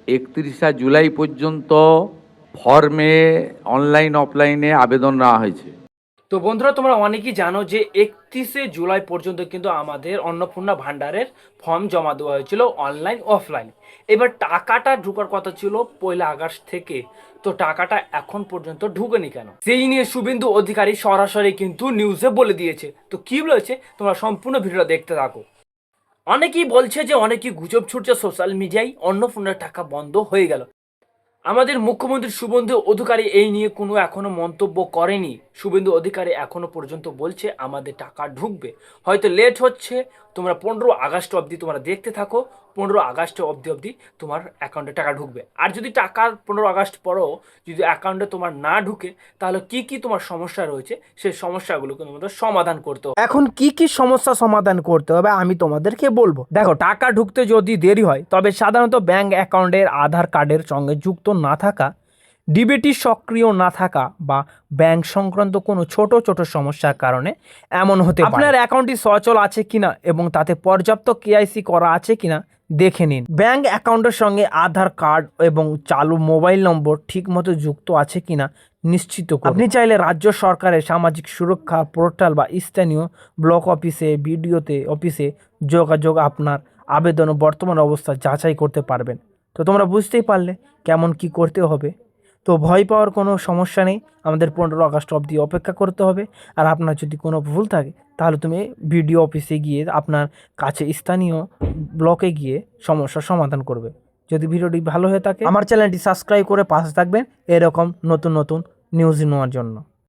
31 জুলাই পর্যন্ত ফর্মে অনলাইন অফলাইনে আবেদন নেওয়া হয়েছে। তো বন্ধুরা, তোমরা অনেকেই জানো যে 31 জুলাই পর্যন্ত কিন্তু আমাদের অন্নপূর্ণা ভান্ডারের ফর্ম জমা দেওয়া হয়েছিল অনলাইন অফলাইন। এবার টাকাটা ঢোকার কথা ছিল 1 আগস্ট থেকে, তো টাকাটা এখন পর্যন্ত ঢুকেনি কেন, সেই নিয়ে শুভেন্দু অধিকারী সরাসরি কিন্তু নিউজে বলে দিয়েছে। তো কি বলেছে তোমরা সম্পূর্ণ ভিডিওটা দেখতে থাকো। অনেকেই বলছে যে অনেকেই গুজব ছুটছে সোশ্যাল মিডিয়ায়, অন্নপূর্ণার টাকা বন্ধ হয়ে গেল। আমাদের মুখ্যমন্ত্রী শুভেন্দু অধিকারী এই নিয়ে কোনো এখনো মন্তব্য করেনি। শুভেন্দু অধিকারী এখনো পর্যন্ত বলছে আমাদের টাকা ঢুকবে, হয়তো লেট হচ্ছে। তোমরা 15 আগস্ট অবধি তোমরা দেখতে থাকো, 15 আগস্ট অবধি তোমার অ্যাকাউন্টে টাকা ঢুকবে। আর যদি টাকা 15 আগস্ট পরেও যদি অ্যাকাউন্টে তোমার না ঢুকে, তাহলে কি কি তোমার সমস্যা রয়েছে সেই সমস্যাগুলোকে তোমাদের সমাধান করতে হবে। এখন কি কি সমস্যা সমাধান করতে হবে আমি তোমাদেরকে বলবো। দেখো, টাকা ঢুকতে যদি দেরি হয় তবে সাধারণত ব্যাংক অ্যাকাউন্টের আধার কার্ডের সঙ্গে যুক্ত না থাকা, ডিবিটি সক্রিয় না থাকা বা ব্যাংক সংক্রান্ত কোনো ছোট ছোট সমস্যার কারণে এমন হতে পারে। আপনার অ্যাকাউন্টটি সচল আছে কিনা এবং তাতে পর্যাপ্ত কেআইসি করা আছে কিনা দেখে নিন। ব্যাংক অ্যাকাউন্টের সঙ্গে আধার কার্ড এবং চালু মোবাইল নম্বর ঠিকমতো যুক্ত আছে কিনা নিশ্চিত করুন। আপনি চাইলে রাজ্য সরকারের সামাজিক সুরক্ষা পোর্টাল বা স্থানীয় ব্লক অফিসে, বিডিওতে অফিসে যোগাযোগ আপনার আবেদন ও বর্তমান অবস্থা যাচাই করতে পারবেন। তো তোমরা বুঝতেই পারলে কেমন কি করতে হবে। তো ভয় পাওয়ার কোনো সমস্যা নেই, আমাদের 15 আগস্ট অবধি অপেক্ষা করতে হবে। আর আপনার যদি কোনো ভুল থাকে তাহলে তুমি বিডিও অফিসে গিয়ে আপনার কাছে স্থানীয় ব্লকে গিয়ে সমস্যার সমাধান করবে। যদি ভিডিওটি ভালো হয়ে থাকে আমার চ্যানেলটি সাবস্ক্রাইব করে পাশে থাকবেন এরকম নতুন নতুন নিউজ নেওয়ার জন্য।